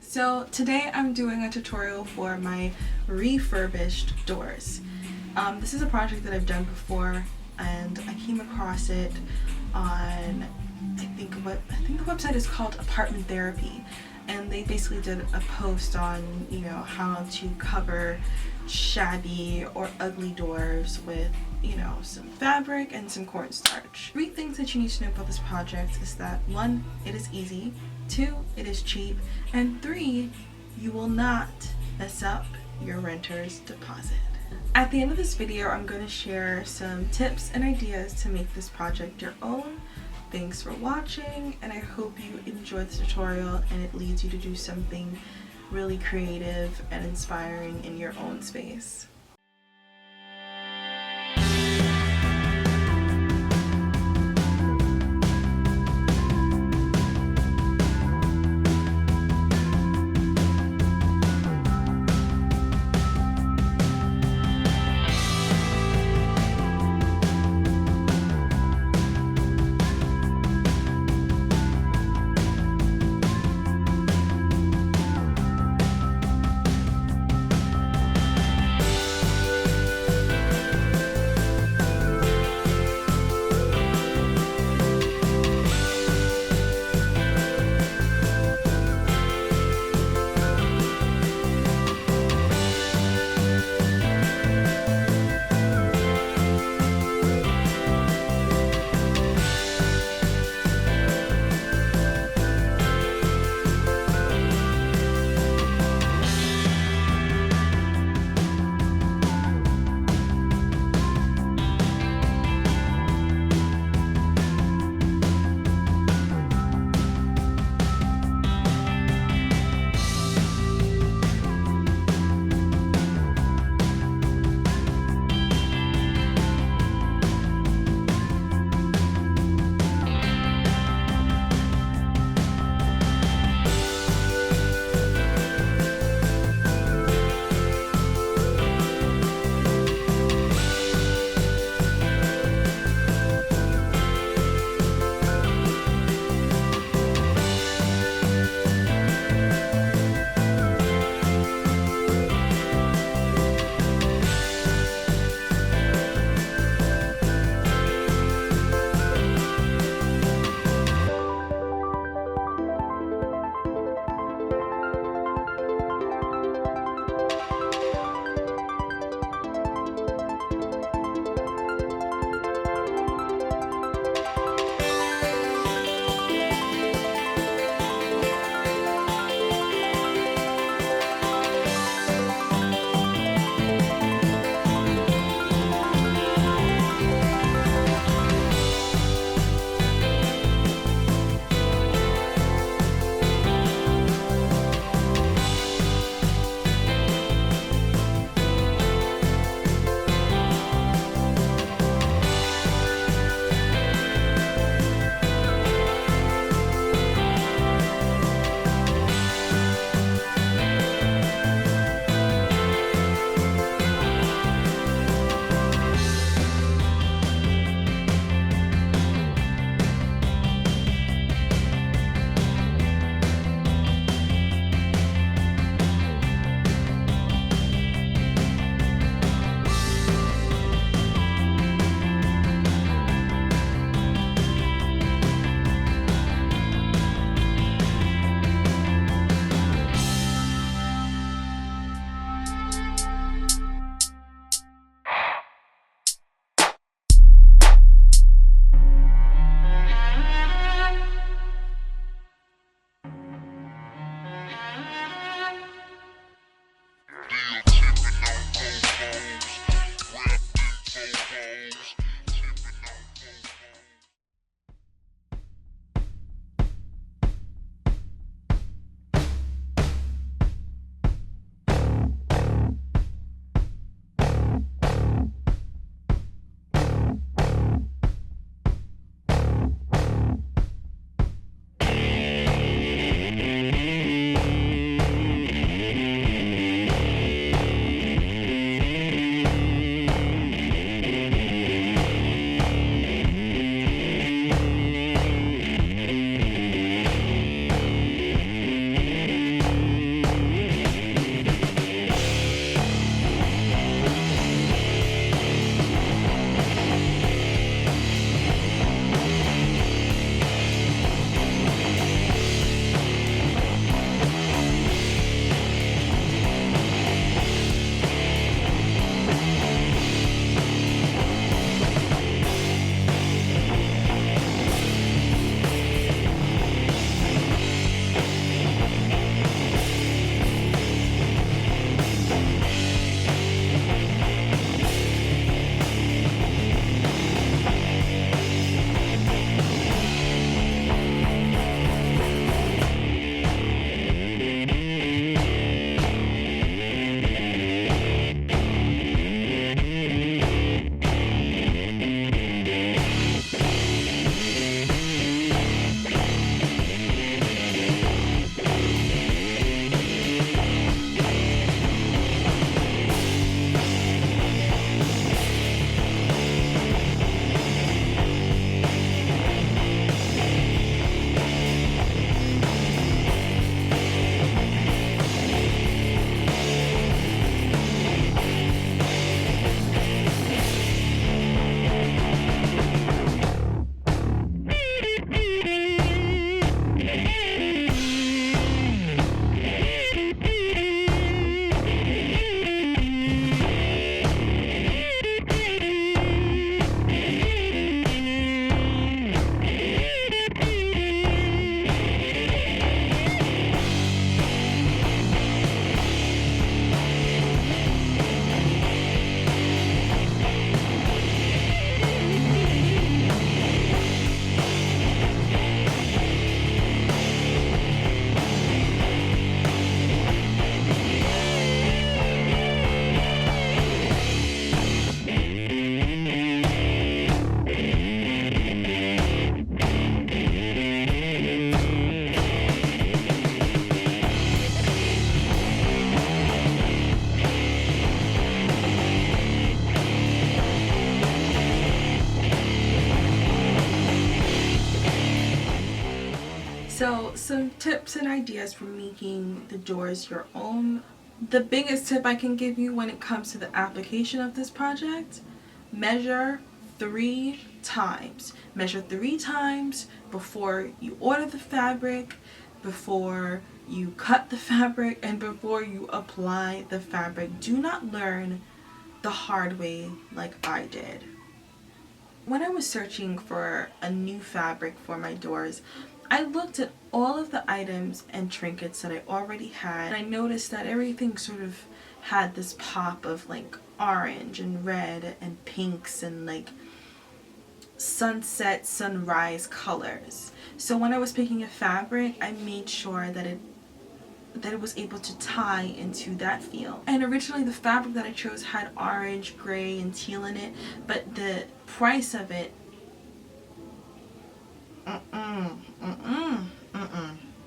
So today I'm doing a tutorial for my refurbished doors. This is a project that I've done before, and I came across it on I think the website is called Apartment Therapy, and they basically did a post on how to cover shabby or ugly doors with some fabric and some cornstarch. 3 things that you need to know about this project is that 1, it is easy, 2, it is cheap, and 3, you will not mess up your renter's deposit. At the end of this video, I'm going to share some tips and ideas to make this project your own. Thanks for watching, and I hope you enjoy this tutorial and it leads you to do something really creative and inspiring in your own space. some tips and ideas for making the doors your own. The biggest tip I can give you when it comes to the application of this project: measure 3 times. Measure 3 times before you order the fabric, before you cut the fabric, and before you apply the fabric. Do not learn the hard way like I did. When I was searching for a new fabric for my doors, I looked at all of the items and trinkets that I already had, and I noticed that everything sort of had this pop of like orange and red and pinks and like sunset, sunrise colors. So when I was picking a fabric, I made sure that it was able to tie into that feel. And originally the fabric that I chose had orange, gray, and teal in it, but the price of it,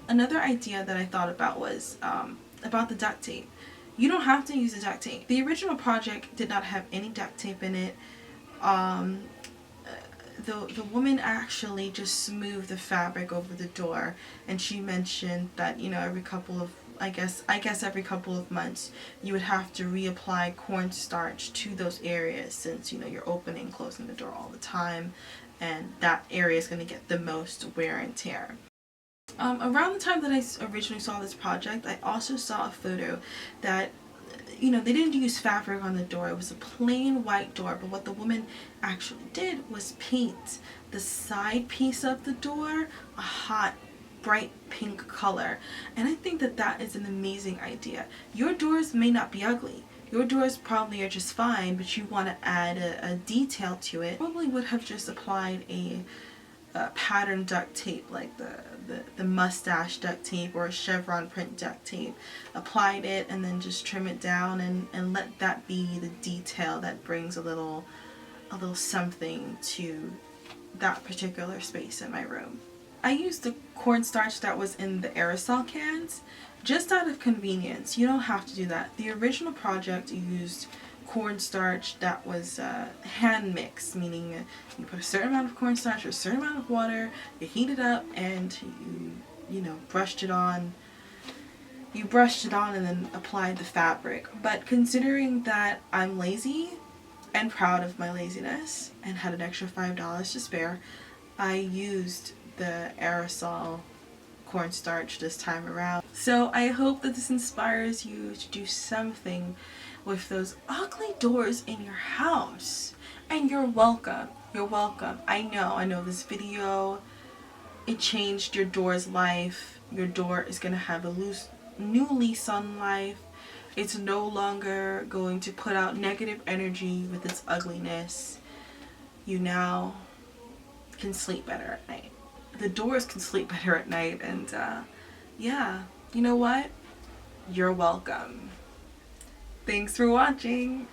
Another idea that I thought about was about the duct tape. You don't have to use the duct tape. The original project did not have any duct tape in it. The woman actually just smoothed the fabric over the door, and she mentioned that, you know, every couple of every couple of months you would have to reapply cornstarch to those areas, since, you know, you're opening and closing the door all the time, and that area is going to get the most wear and tear. Around the time that I originally saw this project, I also saw a photo that, you know, they didn't use fabric on the door. It was a plain white door, but what the woman actually did was paint the side piece of the door a hot, bright pink color. And I think that that is an amazing idea. Your doors may not be ugly. Your doors probably are just fine, but you want to add a detail to it. Probably would have just applied a pattern duct tape, like the mustache duct tape or a chevron print duct tape. Applied it and then just trim it down and let that be the detail that brings a little something to that particular space in my room. I used the cornstarch that was in the aerosol cans just out of convenience. You don't have to do that. The original project used cornstarch that was hand mixed, meaning you put a certain amount of cornstarch or a certain amount of water, you heat it up, and you know, brushed it on and then applied the fabric. But considering that I'm lazy and proud of my laziness and had an extra $5 to spare, I used the aerosol cornstarch this time around. So I hope that this inspires you to do something with those ugly doors in your house. And you're welcome. You're welcome. I know this video, it changed your door's life. Your door is going to have a new lease on life. It's no longer going to put out negative energy with its ugliness. You now can sleep better at night. The doors can sleep better at night, and yeah, you know what? You're welcome. Thanks for watching.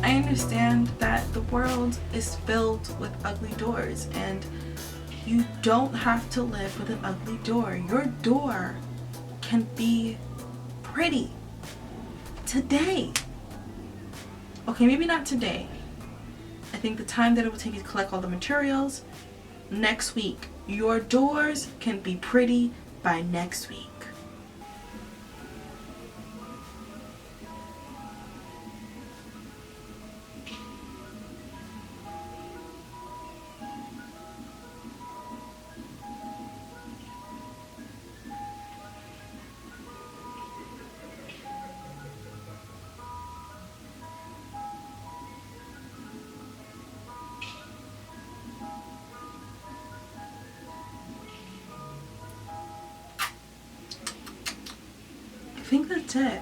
I understand that the world is filled with ugly doors, and you don't have to live with an ugly door. Your door can be pretty today. Okay, maybe not today. I think the time that it will take you to collect all the materials, next week. Your doors can be pretty by next week. I think that's it.